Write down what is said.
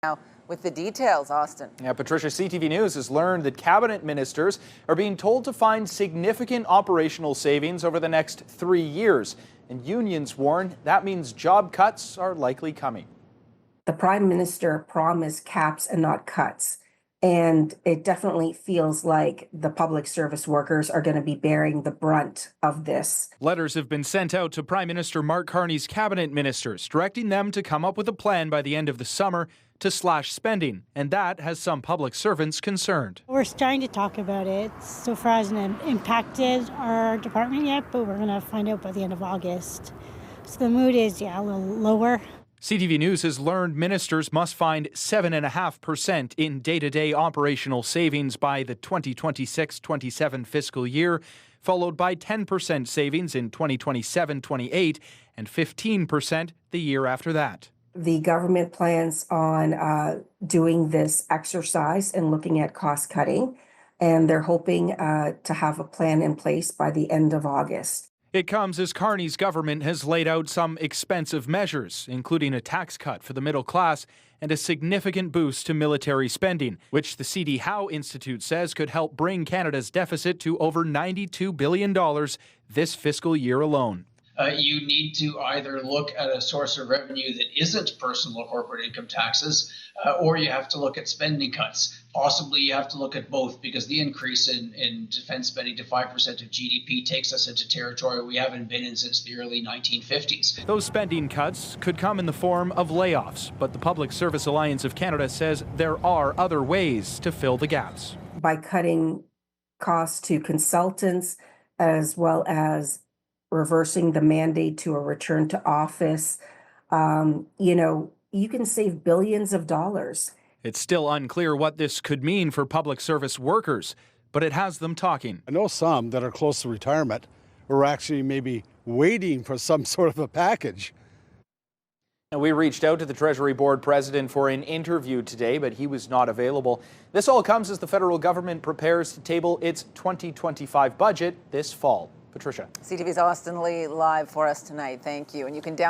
Now, with the details, Austin. Yeah, Patricia, CTV News has learned that cabinet ministers are being told to find significant operational savings over the next 3 years. And unions warn that means job cuts are likely coming. The Prime Minister promised caps and not cuts. And it definitely feels like the public service workers are going to be bearing the brunt of this. Letters have been sent out to Prime Minister Mark Carney's cabinet ministers, directing them to come up with a plan by the end of the summer to slash spending, and that has some public servants concerned. We're starting to talk about it. So far hasn't impacted our department yet, but we're going to find out by the end of August. So the mood is, a little lower. CTV News has learned ministers must find 7.5% in day-to-day operational savings by the 2026-27 fiscal year, followed by 10% savings in 2027-28 and 15% the year after that. The government plans on doing this exercise and looking at cost cutting, and they're hoping to have a plan in place by the end of August. It comes as Carney's government has laid out some expensive measures, including a tax cut for the middle class and a significant boost to military spending, which the C.D. Howe Institute says could help bring Canada's deficit to over $92 billion this fiscal year alone. You need to either look at a source of revenue that isn't personal or corporate income taxes, or you have to look at spending cuts. Possibly you have to look at both, because the increase in defense spending to 5% of GDP takes us into territory we haven't been in since the early 1950s. Those spending cuts could come in the form of layoffs, but the Public Service Alliance of Canada says there are other ways to fill the gaps. By cutting costs to consultants, as well as reversing the mandate to a return to office, you can save billions of dollars. It's still unclear what this could mean for public service workers, but it has them talking. I know some that are close to retirement are actually maybe waiting for some sort of a package. And we reached out to the Treasury Board president for an interview today, but he was not available. This all comes as the federal government prepares to table its 2025 budget this fall. Patricia. CTV's Austin Lee live for us tonight. Thank you. And you can download